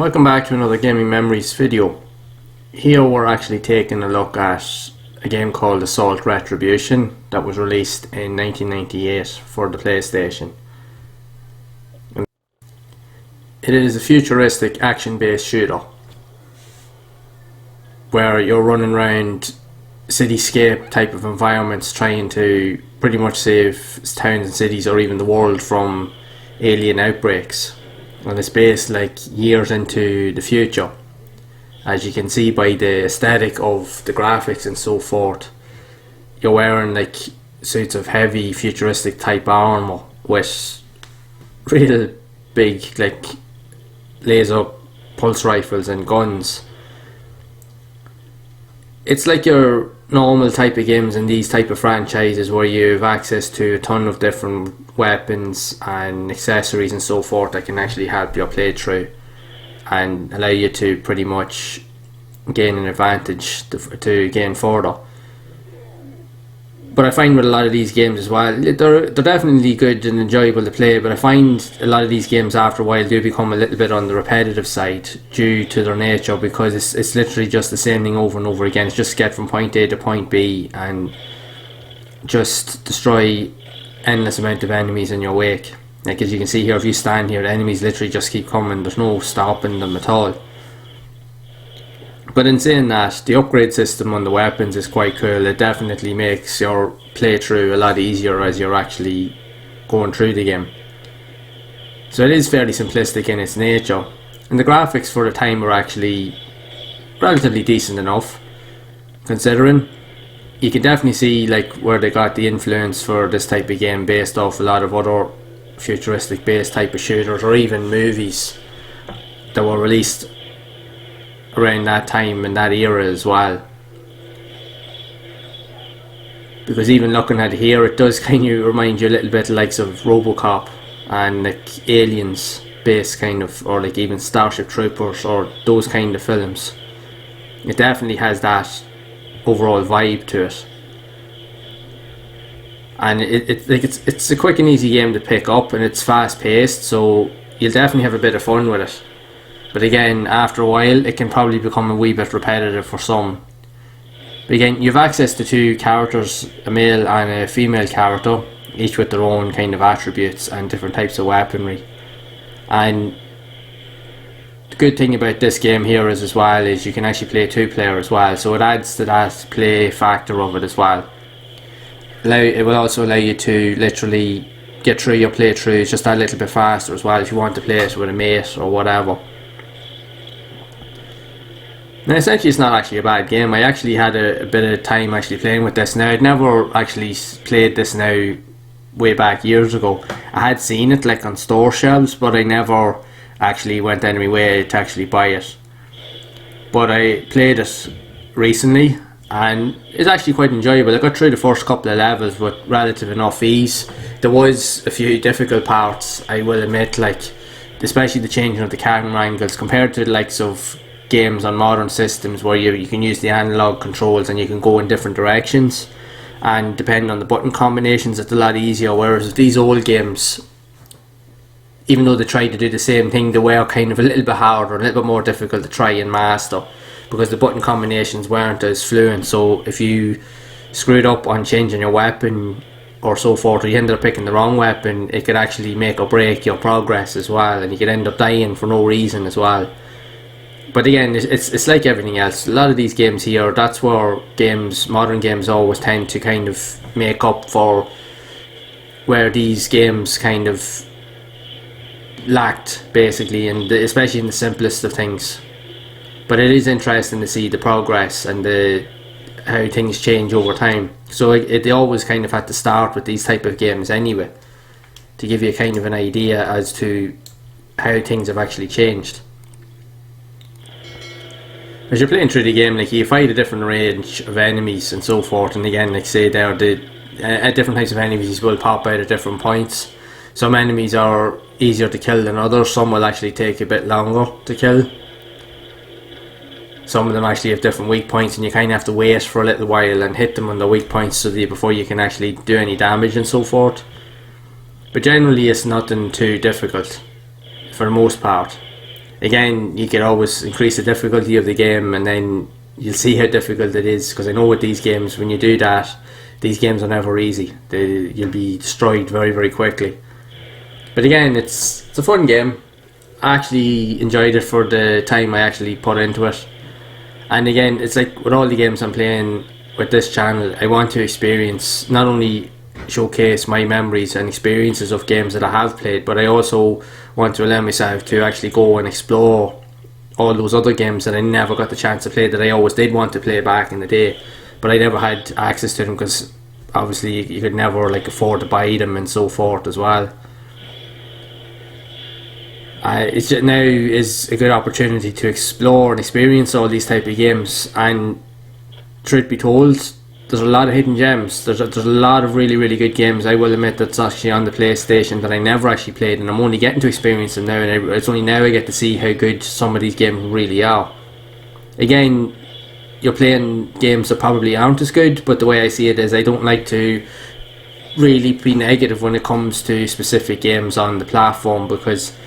Welcome back to another Gaming Memories video. Here we're actually taking a look at a game called Assault Retribution that was released in 1998 for the PlayStation. It is a futuristic action-based shooter where you're running around cityscape type of environments trying to pretty much save towns and cities or even the world from alien outbreaks. And it's based like years into the future, as you can see by the aesthetic of the graphics and so forth. You're wearing like suits of heavy futuristic type armor with real big like laser pulse rifles and guns. It's like your normal type of games in these type of franchises where you have access to a ton of different weapons and accessories and so forth that can actually help your playthrough and allow you to pretty much gain an advantage to gain further. But I find with a lot of these games as well, they're definitely good and enjoyable to play, but I find a lot of these games after a while do become a little bit on the repetitive side due to their nature, because it's literally just the same thing over and over again. It's just get from point A to point B and just destroy endless amount of enemies in your wake. Like as you can see here, if you stand here, the enemies literally just keep coming. There's no stopping them at all. But in saying that, the upgrade system on the weapons is quite cool. It definitely makes your playthrough a lot easier as you're actually going through the game. So it is fairly simplistic in its nature, and the graphics for the time were actually relatively decent enough, considering. You can definitely see like where they got the influence for this type of game based off a lot of other futuristic based type of shooters or even movies that were released around that time and that era as well. Because even looking at it here, it does kind of remind you a little bit likes of RoboCop and like Aliens based kind of, or like even Starship Troopers or those kind of films. It definitely has that overall vibe to it, and it's a quick and easy game to pick up, and it's fast paced, so you'll definitely have a bit of fun with it. But again, after a while it can probably become a wee bit repetitive for some. But again, you have access to two characters, a male and a female character, each with their own kind of attributes and different types of weaponry. And the good thing about this game here is as well is you can actually play two player as well, so it adds to that play factor of it as well. It will also allow you to literally get through your playthroughs just a little bit faster as well if you want to play it with a mate or whatever. Now essentially it's not actually a bad game. I actually had a bit of time actually playing with this. Now I'd never actually played this now way back years ago. I had seen it like on store shelves, but I never actually went any way to actually buy it. But I played it recently and it's actually quite enjoyable. I got through the first couple of levels with relative enough ease. There was a few difficult parts, I will admit, like especially the changing of the camera angles compared to the likes of games on modern systems where you can use the analog controls and you can go in different directions, and depending on the button combinations it's a lot easier, whereas with these old games, even though they tried to do the same thing, they were kind of a little bit harder, a little bit more difficult to try and master because the button combinations weren't as fluent. So if you screwed up on changing your weapon or so forth, or you ended up picking the wrong weapon, it could actually make or break your progress as well, and you could end up dying for no reason as well. But again, it's like everything else. A lot of these games here, that's where modern games always tend to kind of make up for where these games kind of lacked, basically, and especially in the simplest of things. But it is interesting to see the progress and how things change over time. So they always kind of had to start with these type of games anyway, to give you kind of an idea as to how things have actually changed. As you're playing through the game, like you fight a different range of enemies and so forth, and again, like say there, different types of enemies will pop out at different points. Some enemies are easier to kill than others, some will actually take a bit longer to kill. Some of them actually have different weak points and you kind of have to wait for a little while and hit them on the weak points before you can actually do any damage and so forth. But generally it's nothing too difficult for the most part. Again, you can always increase the difficulty of the game, and then you'll see how difficult it is, because I know with these games, when you do that, these games are never easy. You'll be destroyed very, very quickly. But again, it's a fun game. I actually enjoyed it for the time I actually put into it. And again, it's like with all the games I'm playing with this channel, I want to experience, not only showcase my memories and experiences of games that I have played, but I also want to allow myself to actually go and explore all those other games that I never got the chance to play, that I always did want to play back in the day, but I never had access to them, because obviously you could never like afford to buy them and so forth as well. It's just now is a good opportunity to explore and experience all these type of games, and truth be told, there's a lot of hidden gems. There's a lot of really, really good games, I will admit, that's actually on the PlayStation that I never actually played, and I'm only getting to experience them now, and it's only now I get to see how good some of these games really are. Again, you're playing games that probably aren't as good, but the way I see it is I don't like to really be negative when it comes to specific games on the platform, because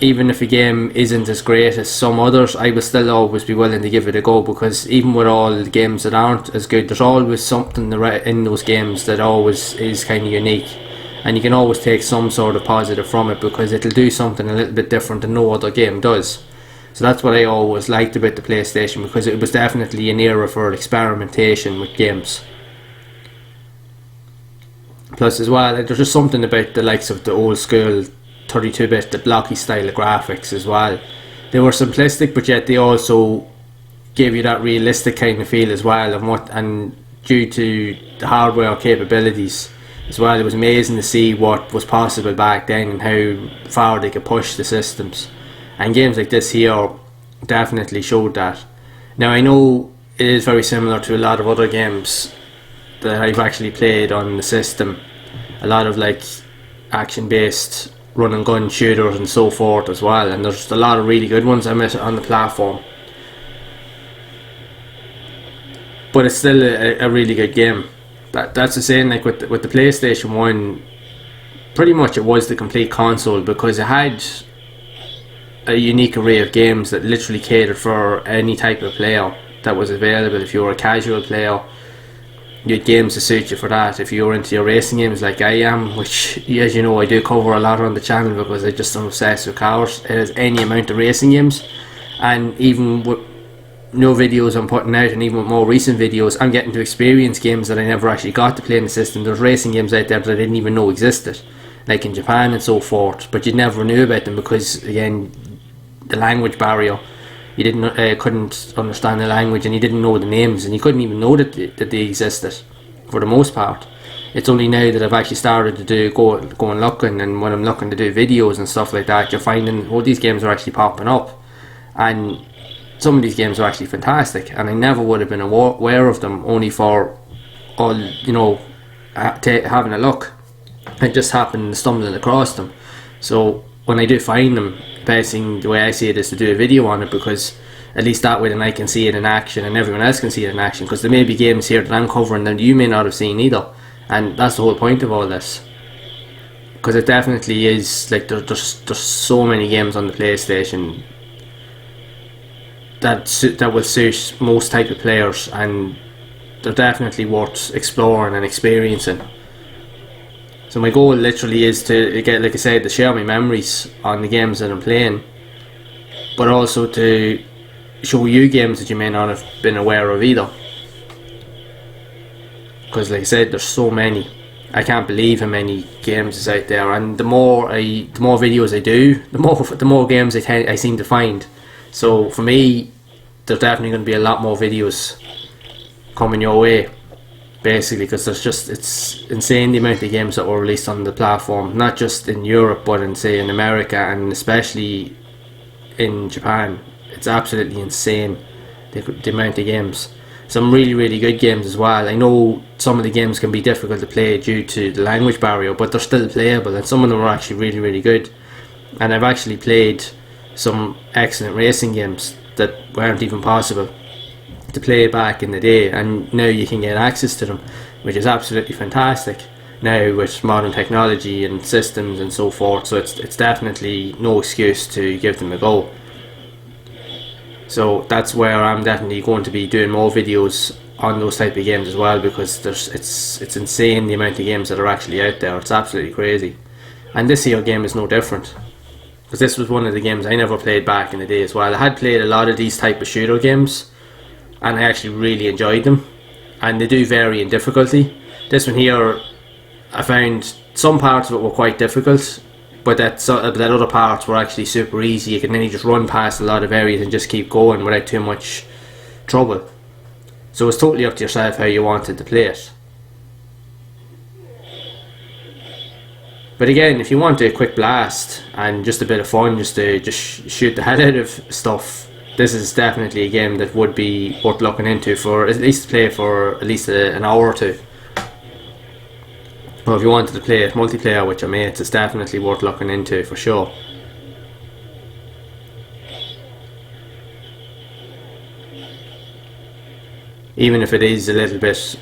even if a game isn't as great as some others, I will still always be willing to give it a go, because even with all the games that aren't as good, there's always something in those games that always is kind of unique, and you can always take some sort of positive from it, because it'll do something a little bit different than no other game does. So that's what I always liked about the PlayStation, because it was definitely an era for experimentation with games. Plus as well, there's just something about the likes of the old school 32-bit, the blocky style of graphics as well. They were simplistic, but yet they also gave you that realistic kind of feel as well, and due to the hardware capabilities as well, it was amazing to see what was possible back then and how far they could push the systems. And games like this here definitely showed that. Now I know it is very similar to a lot of other games that I've actually played on the system, a lot of like action based run and gun shooters and so forth as well, and there's a lot of really good ones I met on the platform, but it's still a really good game. That's the same like with the PlayStation 1, pretty much it was the complete console, because it had a unique array of games that literally catered for any type of player that was available. If you were a casual player, you had games to suit you for that. If you were into your racing games like I am, which as you know I do cover a lot on the channel because I just am obsessed with cars, it has any amount of racing games. And even with no videos I'm putting out, and even with more recent videos, I'm getting to experience games that I never actually got to play in the system. There's racing games out there that I didn't even know existed, like in Japan and so forth, but you never knew about them because again, the language barrier. You couldn't understand the language, and you didn't know the names, and you couldn't even know that they existed for the most part. It's only now that I've actually started to go and looking, and when I'm looking to do videos and stuff like that, you're finding these games are actually popping up, and some of these games are actually fantastic, and I never would have been aware of them only for all having a look. I just happened stumbling across them. So when I do find them, the best thing, the way I see it, is to do a video on it, because at least that way then I can see it in action and everyone else can see it in action, because there may be games here that I'm covering that you may not have seen either, and that's the whole point of all this. Because it definitely is like there's so many games on the PlayStation that will suit most type of players, and they're definitely worth exploring and experiencing. So my goal literally is to get, like I said, to share my memories on the games that I'm playing, but also to show you games that you may not have been aware of either. Because like I said, there's so many. I can't believe how many games is out there, and the more videos I do, the more games I seem to find. So for me, there's definitely going to be a lot more videos coming your way, basically, because it's insane the amount of games that were released on the platform, not just in Europe but in, say, in America, and especially in Japan. It's absolutely insane the amount of games. Some really, really good games as well. I know some of the games can be difficult to play due to the language barrier, but they're still playable, and some of them are actually really, really good. And I've actually played some excellent racing games that weren't even possible to play back in the day, and now you can get access to them, which is absolutely fantastic now with modern technology and systems and so forth. So it's definitely no excuse to give them a go. So that's where I'm definitely going to be doing more videos on those type of games as well, because it's insane the amount of games that are actually out there. It's absolutely crazy. And this here game is no different, because this was one of the games I never played back in the day as well. I had played a lot of these type of shooter games and I actually really enjoyed them, and they do vary in difficulty. This one here, I found some parts of it were quite difficult, but that other parts were actually super easy. You can then just run past a lot of areas and just keep going without too much trouble. So it's totally up to yourself how you wanted to play it. But again, if you want a quick blast and just a bit of fun, just to shoot the hell out of stuff, this is definitely a game that would be worth looking into, for at least play for at least an hour or two. Or if you wanted to play it multiplayer with your mates, it's definitely worth looking into for sure. Even if it is a little bit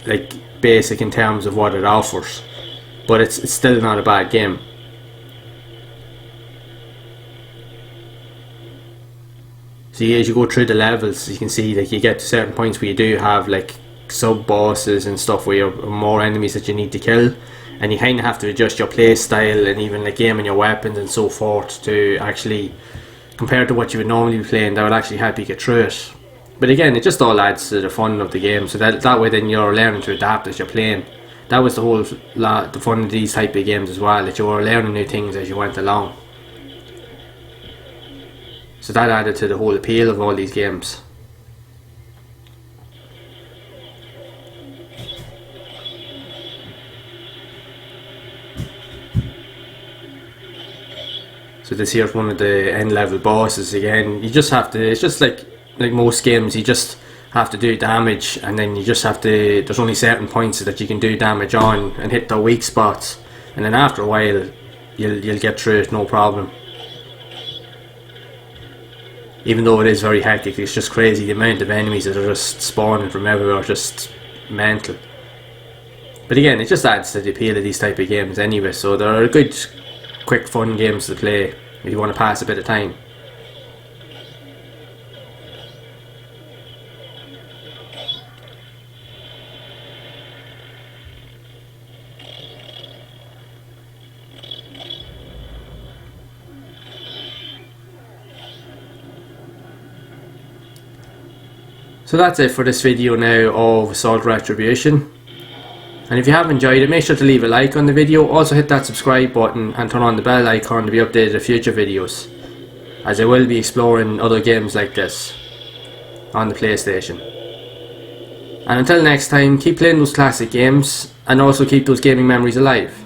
like basic in terms of what it offers, but it's still not a bad game. So as you go through the levels, you can see like you get to certain points where you do have like sub bosses and stuff, where you have more enemies that you need to kill, and you kind of have to adjust your play style and even like aiming your weapons and so forth to actually, compared to what you would normally be playing, that would actually help you get through it. But again, it just all adds to the fun of the game, so that way then you're learning to adapt as you're playing. That was the fun of these type of games as well, that you were learning new things as you went along. So that added to the whole appeal of all these games. So this here's one of the end level bosses again. You just have to, it's just like most games, you just have to do damage, and then you just have to, there's only certain points that you can do damage on and hit the weak spots, and then after a while you'll get through it no problem. Even though it is very hectic, it's just crazy the amount of enemies that are just spawning from everywhere, just mental. But again, it just adds to the appeal of these type of games anyway, so they're good, quick fun games to play if you want to pass a bit of time. So that's it for this video now of Assault Retribution. And if you have enjoyed it, make sure to leave a like on the video. Also hit that subscribe button and turn on the bell icon to be updated of future videos, as I will be exploring other games like this on the PlayStation. And until next time, keep playing those classic games and also keep those gaming memories alive.